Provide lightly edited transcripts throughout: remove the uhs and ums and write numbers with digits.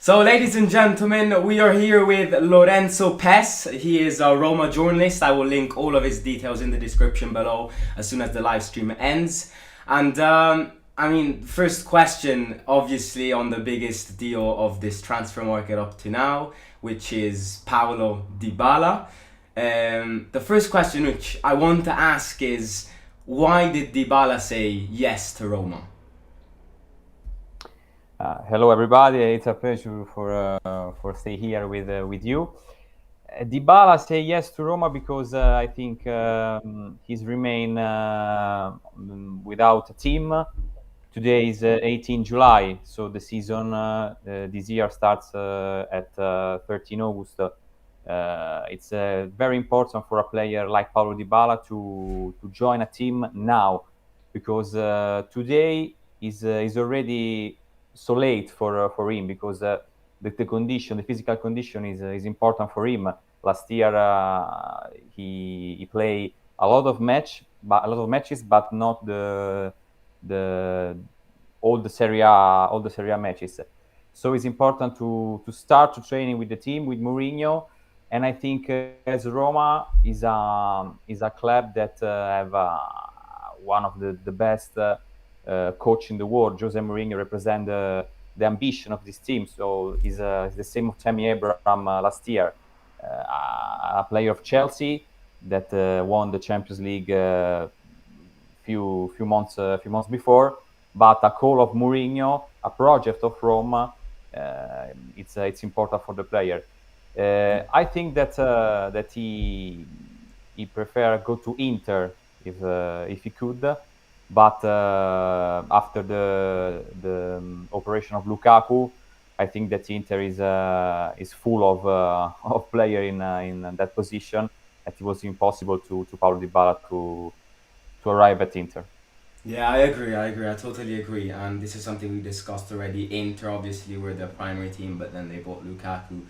So, ladies and gentlemen, we are here with Lorenzo Pes. He is a Roma journalist. I will link all of his details in the description below as soon as the live stream ends. And first question, obviously, on the biggest deal of this transfer market up to now, which is Paulo Dybala. The first question which I want to ask is, why did Dybala say yes to Roma? Hello, everybody. It's a pleasure for stay here with you. Dybala say yes to Roma because I think he's remain without a team. Today is 18 July, so the season this year starts at 13 August. It's very important for a player like Paulo Dybala to join a team now, because today is already so late for him, because the condition, the physical condition is important for him. Last year he played a lot of matches, but not the all the Serie A matches. So it's important to start training with the team with Mourinho, and I think AS Roma is a club that have one of the best coach in the world. Jose Mourinho represent the ambition of this team. So it's the same of Tammy Abraham last year, a player of Chelsea that won the Champions League few months before. But a call of Mourinho, a project of Roma, it's important for the player. I think that he prefer go to Inter if he could, but after the operation of Lukaku, I think that Inter is full of player in that position, that it was impossible to Paulo Dybala to arrive at Inter. Yeah, I agree. I totally agree. And this is something we discussed already. Inter obviously were the primary team, but then they bought Lukaku.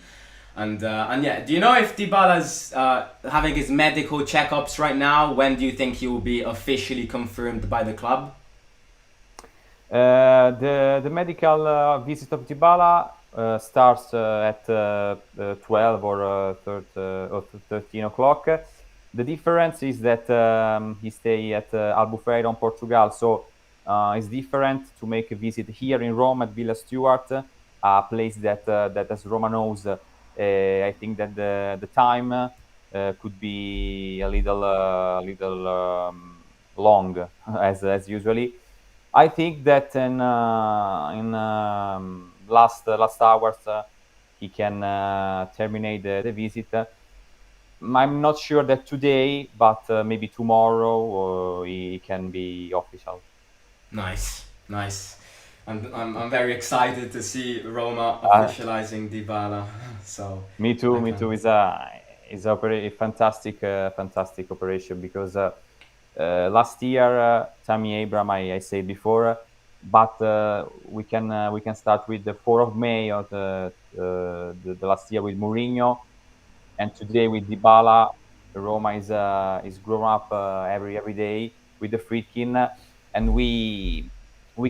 And yeah, do you know if Dybala's having his medical checkups right now? When do you think he will be officially confirmed by the club? The medical visit of Dybala starts at 12 or 13 o'clock. The difference is that he stay at Albufeira in Portugal, so it's different to make a visit here in Rome at Villa Stuart, a place that as Roma knows. I think that the time could be a little long as usually. I think that in last hours he can terminate the visit. I'm not sure that today, but maybe tomorrow he can be official. Nice. I'm very excited to see Roma officializing Dybala. So Me too. I Me too. can't. Is a fantastic operation, because last year Tammy Abraham, I said before, but we can start with the 4th of May of the last year with Mourinho, and today with Dybala. Roma is grown up every day with the Friedkin, and we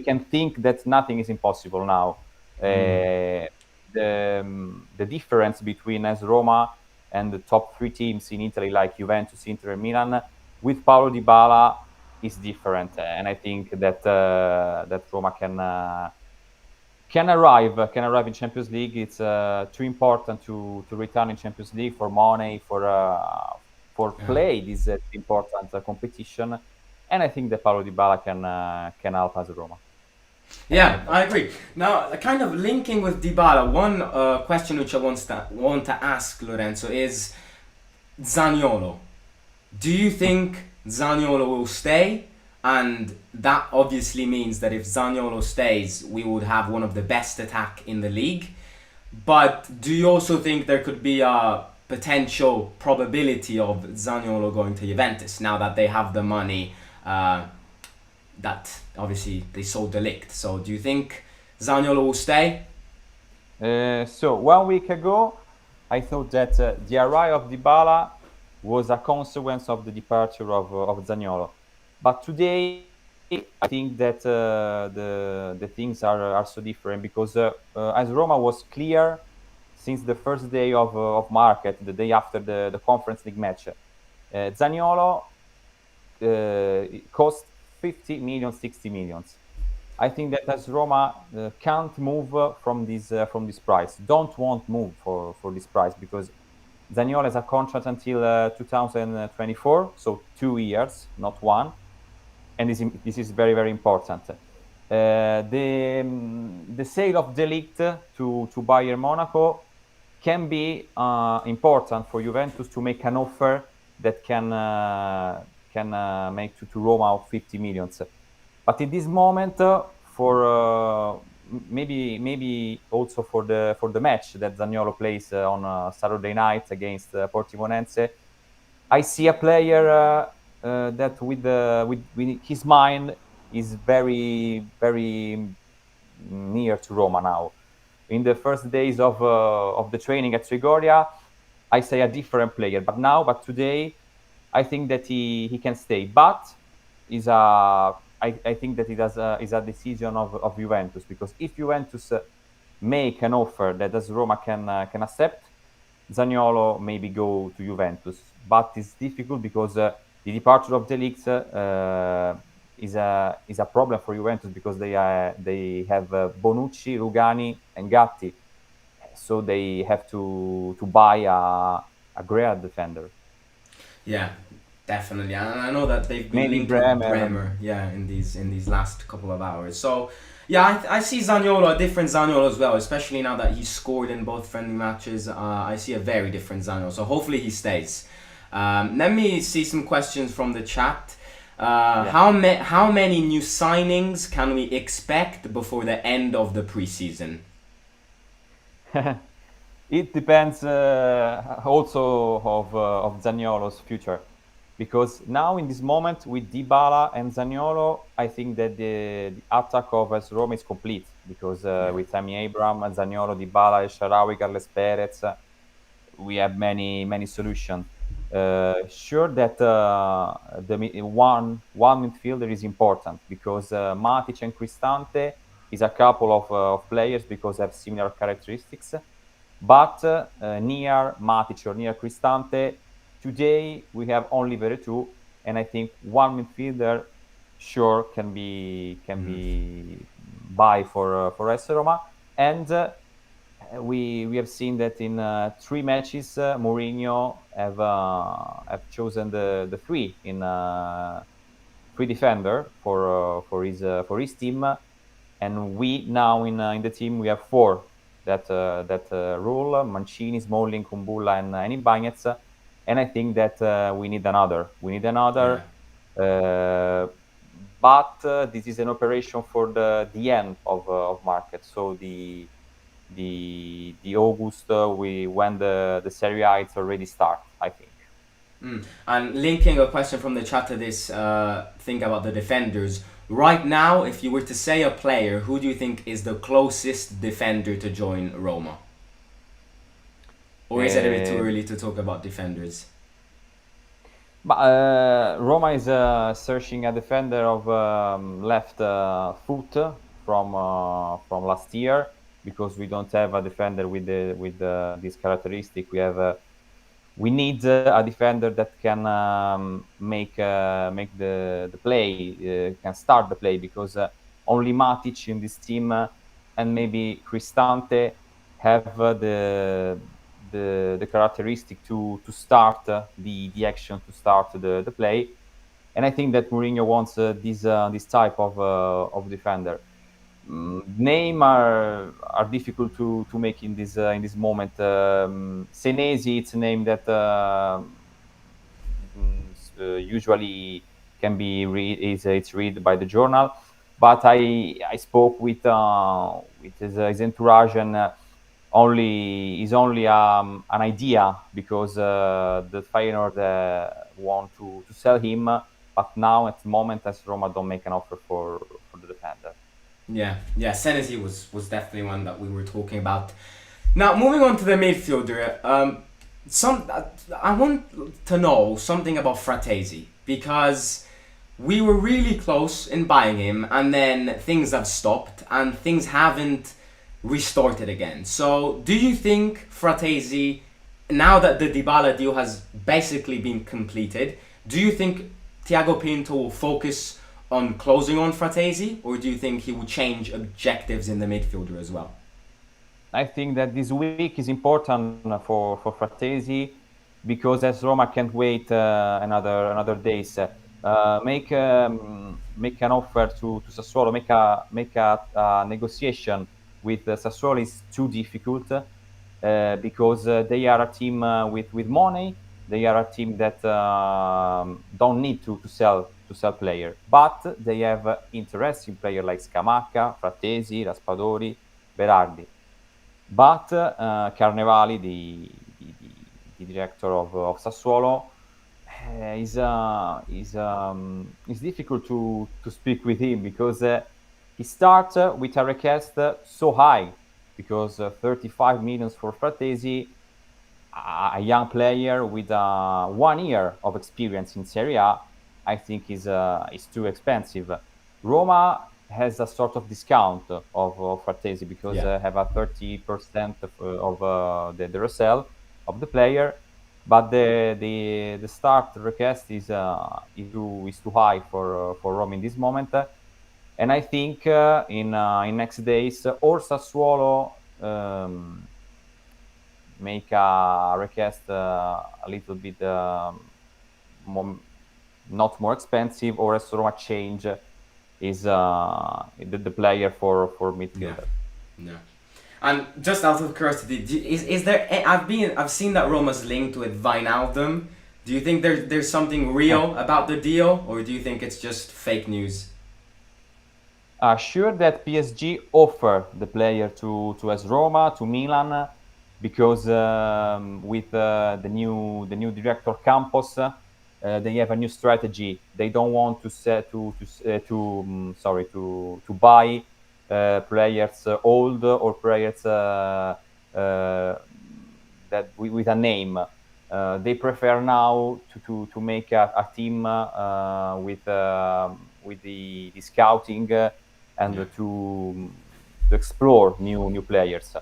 can think that nothing is impossible now. The difference between AS Roma and the top 3 teams in Italy, like Juventus, Inter, and Milan, with Paulo Dybala is different, and I think that that Roma can arrive in Champions League. It's too important to return in Champions League for money, for Yeah. play this important competition, and I think that Paulo Dybala can help us Roma. Yeah, I agree. Now, kind of linking with Dybala, one question which I want to ask Lorenzo is Zaniolo. Do you think Zaniolo will stay? And that obviously means that if Zaniolo stays, we would have one of the best attack in the league. But do you also think there could be a potential probability of Zaniolo going to Juventus now that they have the money? That obviously they sold the Ligt. So do you think Zaniolo will stay? So 1 week ago, I thought that the arrival of Dybala was a consequence of the departure of Zaniolo. But today I think that the things are so different because AS Roma was clear since the first day of market, the day after the Conference League match. Zaniolo cost 50 million, 60 millions. I think that AS Roma can't move from this price. Don't want move for this price because Zaniolo has a contract until 2024, so 2 years, not one, and this is very very important. The sale of De Ligt to Bayern Monaco can be important for Juventus to make an offer that can make to Roma of 50 millions. But in this moment, for maybe also for the match that Zaniolo plays on Saturday night against Portimonense, I see a player that with his mind is very very near to Roma now. In the first days of the training at Trigoria, I say a different player. But today, I think that he can stay. But I think that it is a decision of Juventus because if Juventus make an offer that as Roma can accept, Zaniolo maybe go to Juventus, but it's difficult because the departure of De Ligt is a problem for Juventus because they have Bonucci, Rugani, and Gatti, so they have to buy a great defender. Yeah, definitely. And I know that they've been Maybe linked with Bremer. Bremer, yeah, in these last couple of hours. So, yeah, I see Zaniolo, a different Zaniolo as well, especially now that he's scored in both friendly matches. I see a very different Zaniolo. So hopefully he stays. Let me see some questions from the chat. How many new signings can we expect before the end of the preseason? It depends also of Zaniolo's future, because now in this moment with Dybala and Zaniolo, I think that the attack of AS Roma is complete because with Tammy Abraham, Zaniolo, Dybala, El Shaarawy, Carles Perez, we have many solutions. Sure that one midfielder is important because Matic and Cristante is a couple of players because they have similar characteristics. But near Matic or near Cristante, today we have only Veretout, and I think one midfielder sure can be buy for AS Roma. And we have seen that in 3 matches, Mourinho have chosen the three in three defender for his team, and we now in the team we have 4 that rule: Mancini, Smalling, Kumbulla, and Ibanez. And I think that we need another. Yeah. But this is an operation for the end of market. So the August when the Serie A it's already start, I think. And linking a question from the chat to this thing about the defenders, right now, if you were to say a player, who do you think is the closest defender to join Roma? Or is it a bit too early to talk about defenders? But Roma is searching a defender of left foot from last year because we don't have a defender with this characteristic. We need a defender that can make the play, can start the play because only Matic in this team and maybe Cristante have the characteristic to start the action, to start the play. And I think that Mourinho wants this type of defender. Name are difficult to make in this moment. Senesi, it's a name that usually can be it's read by the journal, but I spoke with his entourage, and is only an idea because the Feyenoord want to sell him, but now at the moment as Roma don't make an offer for the defender. Yeah, Senesi was definitely one that we were talking about. Now, moving on to the midfielder, I want to know something about Fratesi because we were really close in buying him, and then things have stopped, and things haven't restarted again. So, do you think Fratesi, now that the Dybala deal has basically been completed, do you think Thiago Pinto will focus on closing on Fratesi, or do you think he will change objectives in the midfielder as well? I think that this week is important for Fratesi because AS Roma can't wait another days. Make an offer to Sassuolo, make a negotiation with Sassuolo is too difficult because they are a team with money. They are a team that don't need to sell player, but they have interesting player like Scamacca, Fratesi, Raspadori, Berardi. But Carnevali, the director of Sassuolo, is difficult to speak with him because he starts with a request so high because 35 millions for Fratesi, a young player with 1 year of experience in Serie A, I think is too expensive. Roma has a sort of discount of Fratesi because Yeah. have a 30% of the resell of the player, but the start request is too high for Roma in this moment. And I think in next days or Sassuolo make a request a little bit more, not more expensive, or as Roma change is the player for Yeah. midfielder. No. And just out of curiosity, is there? I've seen that Roma's linked with Wijnaldum. Do you think there's something real about the deal, or do you think it's just fake news? Sure that PSG offer the player to AS Roma, to Milan, because with the new director Campos, they have a new strategy. They don't want to set to buy players old or players that with a name. They prefer now to make a team with the scouting and Yeah. to explore new players.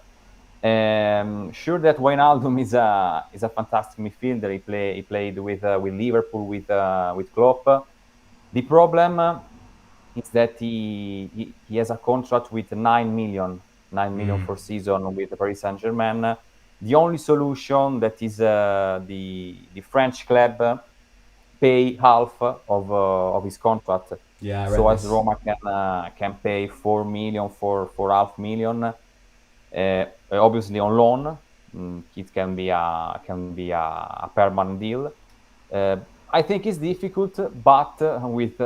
Sure that Wijnaldum is a fantastic midfielder. He played with Liverpool with Klopp. The problem is that he has a contract with 9 million Mm. for season with Paris Saint-Germain. The only solution that is the French club pay half of his contract. Yeah, I read So as this. Roma can pay 4 million for half million, obviously on loan. It can be a permanent deal. Uh, I think it's difficult, but with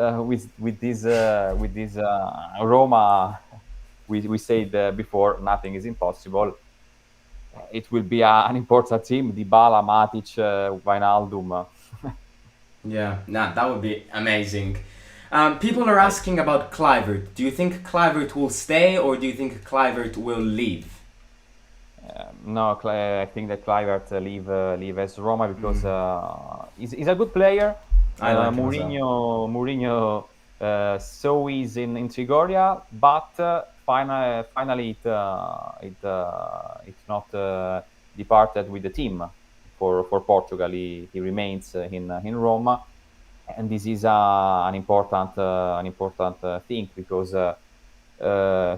this Roma, we said before nothing is impossible. It will be an important team. Dybala, Matic, Wijnaldum. Yeah, nah, that would be amazing. People are I asking about Clivert. Do you think Clivert will stay, or do you think Clivert will leave? No, I think that Kluivert leave AS Roma because he's a good player. I like him as well. Mourinho saw he's in Trigoria, but finally it's not departed with the team for Portugal. He remains in Roma, and this is an important thing because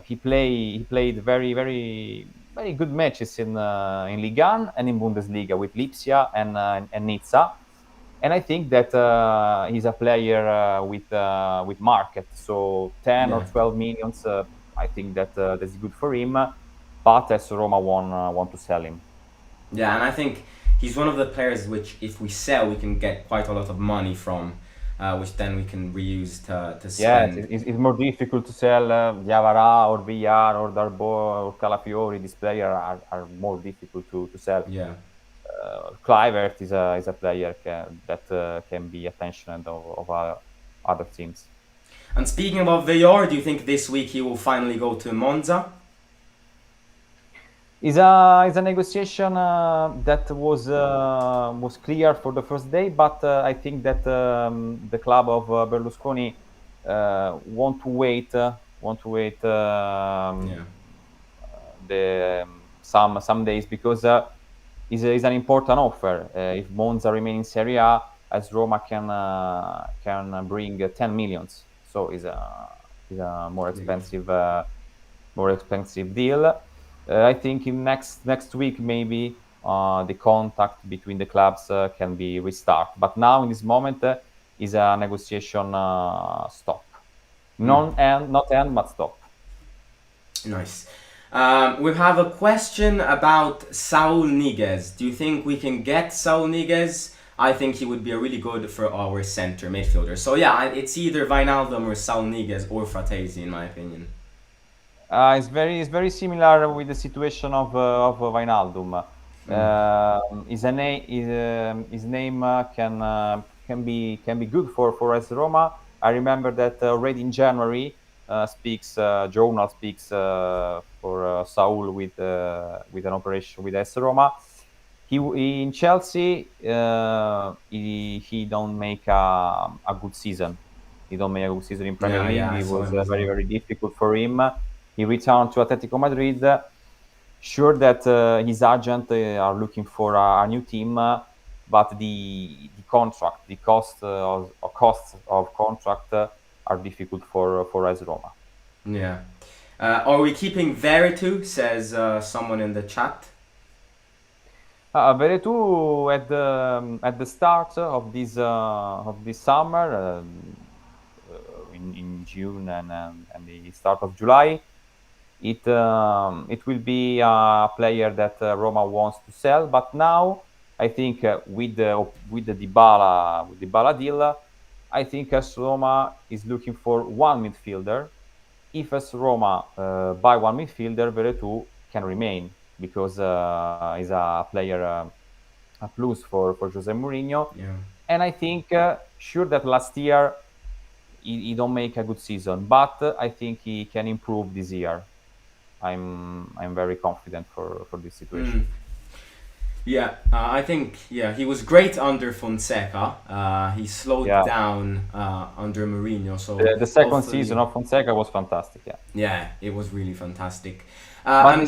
he played very good matches in Ligue 1 and in Bundesliga with Lipsia and Nizza, and I think that he's a player with market, so 10 or Yeah. 12 millions. I think that's good for him, but as Roma want to sell him. Yeah, and I think he's one of the players which, if we sell, we can get quite a lot of money from, which then we can reuse to Yes, spend. it's more difficult to sell Diawara or Villar or Darbo or Calafiori. These players are more difficult to sell. Yeah. Kluivert is a player that can be attention of other teams. And speaking about Villar, do you think this week he will finally go to Monza? Is a negotiation that was clear for the first day, but I think that the club of Berlusconi want to wait Yeah. the some days because is an important offer. If Monza remain in Serie A, as Roma can bring 10 millions, so is a Big off. more expensive deal. I think in next week maybe the contact between the clubs can be restart. But now in this moment is a negotiation stop. Not end, but stop. Nice. We have a question about Saul Niguez. Do you think we can get Saul Niguez? I think he would be a really good for our center midfielder. So yeah, it's either Wijnaldum or Saul Niguez or Fratesi in my opinion. It's very similar with the situation of Wijnaldum. His name can be good for AS Roma. I remember that already in January journal speaks for Saul with an operation with AS Roma. He in Chelsea he don't make a good season. He don't make a good season in Premier League. Yeah, I It saw was him as very well. very difficult for him. He returned to Atletico Madrid. Sure that his agent are looking for a new team, but the contract, the costs of contract are difficult for AS Roma. Yeah. Are we keeping Veritu? Says someone in the chat. Veretout at the start of this summer, in June and the start of July, it will be a player that Roma wants to sell. But now I think with the Dybala deal, I think AS Roma is looking for one midfielder. If AS Roma buy one midfielder, Veretout can remain because he's a player, a plus for Jose Mourinho. Yeah. And I think sure that last year he don't make a good season, but I think he can improve this year. I'm very confident for this situation. Yeah, I think he was great under Fonseca. He slowed Yeah, down under Mourinho, so the second season hopefully, of Fonseca was fantastic. Yeah, yeah, it was really fantastic. but And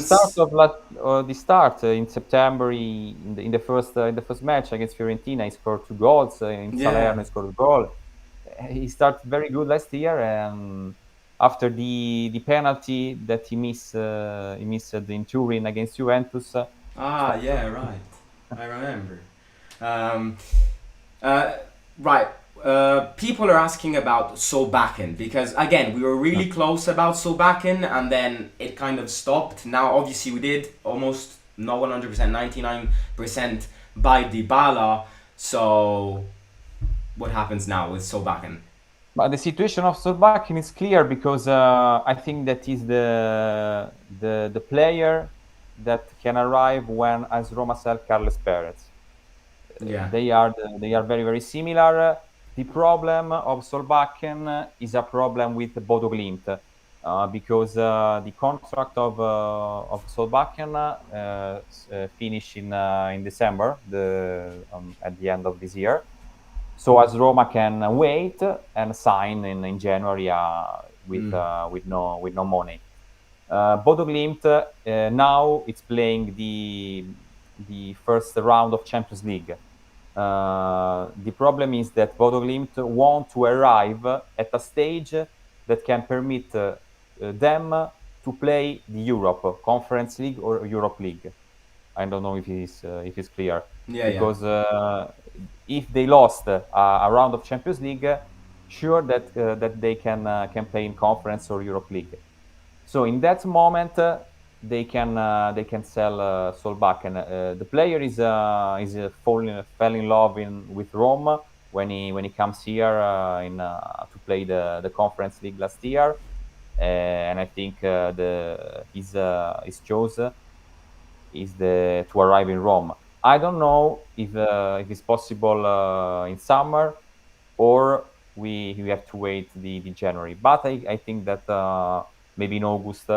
the start in September, in the first match against Fiorentina, he scored two goals. In yeah, Salerno, he scored a goal. He started very good last year, and after the penalty that he missed in Turin against Juventus, stopped. yeah, right, I remember. Um, uh, right. People are asking about Solbakken because again we were really close about Solbakken and then it kind of stopped. Now obviously we did almost not 100%, 99% by Dybala. So what happens now with Solbakken? But the situation of Solbakken is clear because I think that is the player that can arrive when AS Roma sell Carles Perez. Yeah. They are very very similar. The problem of Solbakken is a problem with Bodo Glimt because the contract of Solbakken finish in December, at the end of this year. So as Roma can wait and sign in January with no money. Bodo Glimt now it's playing the first round of Champions League. The problem is that Bodo Glimt want to arrive at a stage that can permit them to play the Europe Conference League or Europe League. I don't know if it's clear Yeah, yeah. because if they lost a round of Champions League, sure that they can play in Conference or Europe League. So in that moment, they can sell Solbakken. The player fell in love with Rome when he comes here to play the Conference League last year, and I think the his choice is the to arrive in Rome. I don't know if it's possible in summer or we have to wait the January. But I think that maybe in August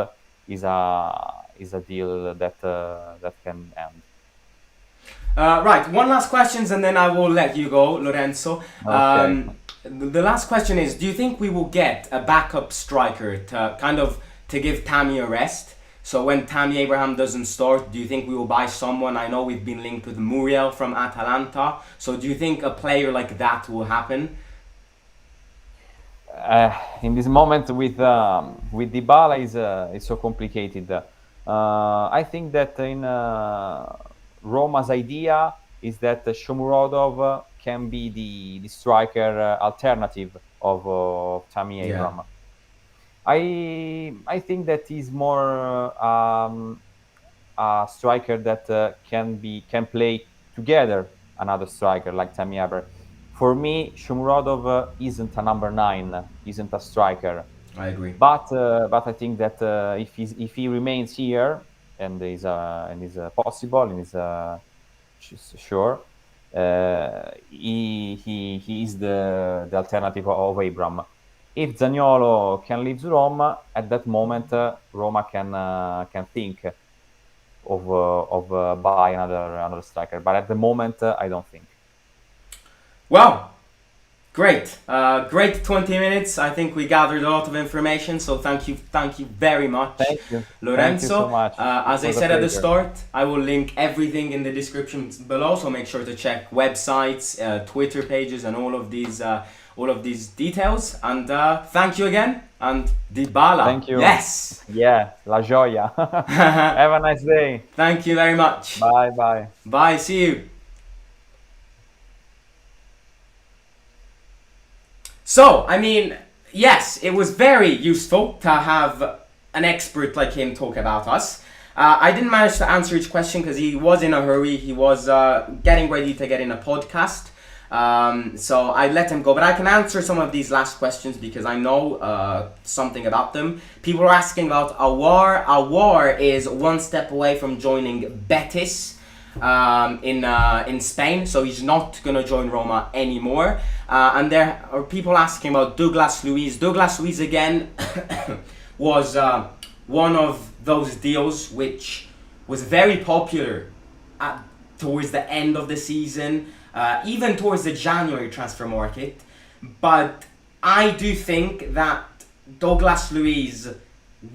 is a deal that can end. Right, one last question and then I will let you go, Lorenzo. Okay. The last question is, do you think we will get a backup striker to give Tammy a rest? So when Tammy Abraham doesn't start, do you think we will buy someone? I know we've been linked with Muriel from Atalanta. So do you think a player like that will happen? In this moment with Dybala is so complicated. I think that in Roma's idea is that Shomurodov can be the striker alternative of Tammy Yeah, Abraham. I think that he's more a striker that can play together another striker like Tammy Abraham. For me, Shomurodov isn't a number 9, isn't a striker. I agree. But I think that if he remains here and is possible and is sure, he is the alternative of Abraham. If Zaniolo can leave Roma, at that moment Roma can think of buy another striker. But at the moment, I don't think. Well, great. Great 20 minutes. I think we gathered a lot of information, so thank you very much, Thank you. Lorenzo. Thank you so much. As I said at the start, I will link everything in the description below, so make sure to check websites, Twitter pages, and all of these details. And thank you again. And Dybala. Thank you. Yes. Yeah, la gioia. Have a nice day. Thank you very much. Bye bye. Bye. See you. So, I mean, yes, it was very useful to have an expert like him talk about us. I didn't manage to answer each question because he was in a hurry. He was getting ready to get in a podcast. So I let him go. But I can answer some of these last questions because I know something about them. People are asking about Awar. Awar is one step away from joining Betis in Spain, so he's not going to join Roma anymore. And there are people asking about Douglas Luiz. Douglas Luiz again was one of those deals which was very popular towards the end of the season, even towards the January transfer market. But I do think that Douglas Luiz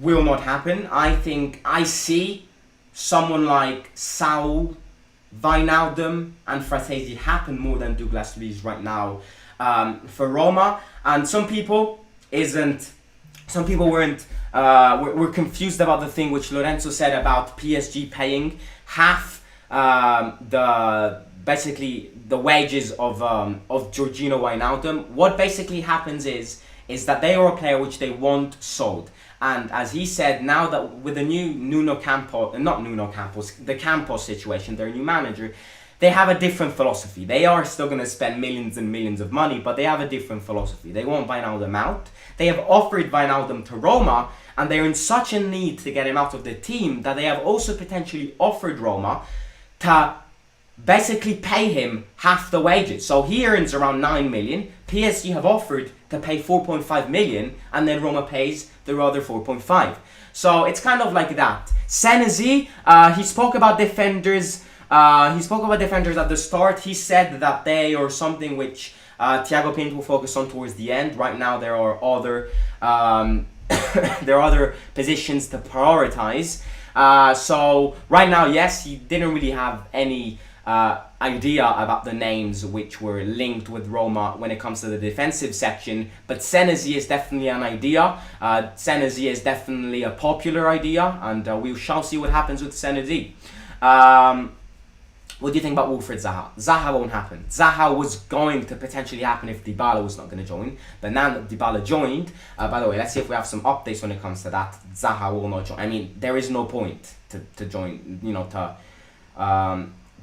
will not happen. I think I see someone like Saul, Wijnaldum and Fratesi happen more than Douglas Luiz right now for Roma. And some people were confused about the thing which Lorenzo said about PSG paying half basically the wages of Georgino Wijnaldum. What basically happens is that they are a player which they want sold. And as he said, now that with the new the Campos situation, their new manager, they have a different philosophy. They are still going to spend millions and millions of money, but they have a different philosophy. They want Wijnaldum out. They have offered Wijnaldum to Roma, and they're in such a need to get him out of the team that they have also potentially offered Roma to basically pay him half the wages. So he earns around 9 million. PSG have offered to pay 4.5 million, and then Roma pays the other 4.5. So it's kind of like that. Senesi, he spoke about defenders. He spoke about defenders at the start. He said that they are something which Thiago Pinto will focus on towards the end. Right now, there are other there are other positions to prioritize. So right now, yes, he didn't really have any idea about the names which were linked with Roma when it comes to the defensive section, but Senesi is definitely an idea. Senesi is definitely a popular idea, and we shall see what happens with Senesi. What do you think about Wilfried Zaha? Zaha won't happen. Zaha was going to potentially happen if Dybala was not going to join, but now that Dybala joined, by the way, let's see if we have some updates when it comes to that. Zaha will not join. I mean, there is no point to join,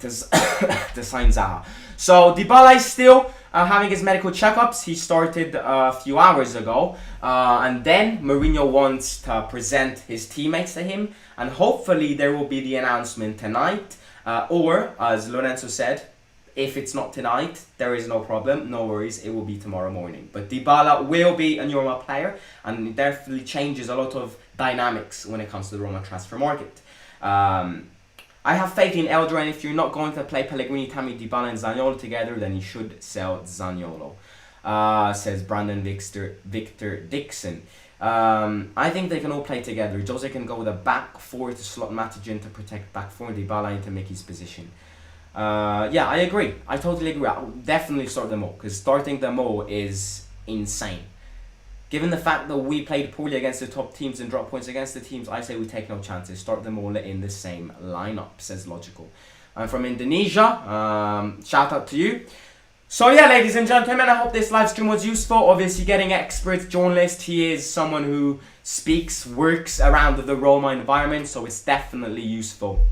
to sign Zaha. So Dybala is still having his medical checkups. He started a few hours ago, and then Mourinho wants to present his teammates to him, and hopefully there will be the announcement tonight, or as Lorenzo said, if it's not tonight, there is no problem, no worries, it will be tomorrow morning. But Dybala will be a Roma player, and it definitely changes a lot of dynamics when it comes to the Roma transfer market. I have faith in Eldren. If you're not going to play Pellegrini, Tammy, Dybala and Zaniolo together, then you should sell Zaniolo. Says Brandon Victor Dixon. I think they can all play together. Jose can go with a back four to slot Matic in to protect back four, and Dybala in to make his position. Yeah, I agree. I totally agree. I would definitely start them all, because starting them all is insane. Given the fact that we played poorly against the top teams and dropped points against the teams, I say we take no chances. Start them all in the same lineup, says Logical. I'm from Indonesia. Shout out to you. So yeah, ladies and gentlemen, I hope this live stream was useful. Obviously, getting expert journalist, he is someone who speaks, works around the Roma environment, so it's definitely useful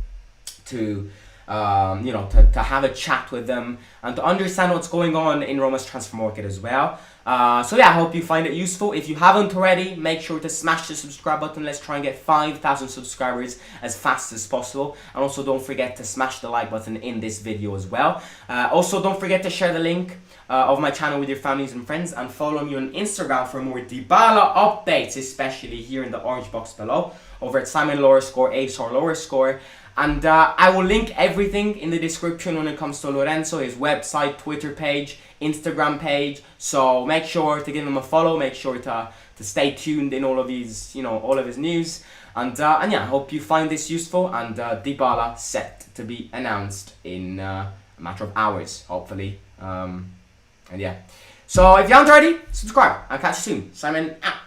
to to have a chat with them and to understand what's going on in Roma's transfer market as well. So yeah, I hope you find it useful. If you haven't already, make sure to smash the subscribe button. Let's try and get 5,000 subscribers as fast as possible. And also don't forget to smash the like button in this video as well. Also don't forget to share the link of my channel with your families and friends, and follow me on Instagram for more Dybala updates, especially here in the orange box below, over at Simon Lower Score, AS Lower Score. And I will link everything in the description when it comes to Lorenzo, his website, Twitter page, Instagram page. So make sure to give him a follow. Make sure to stay tuned in all of his, all of his news. And yeah, I hope you find this useful. And Dybala set to be announced in a matter of hours, hopefully. And yeah. So if you aren't already, subscribe. I'll catch you soon. Simon out.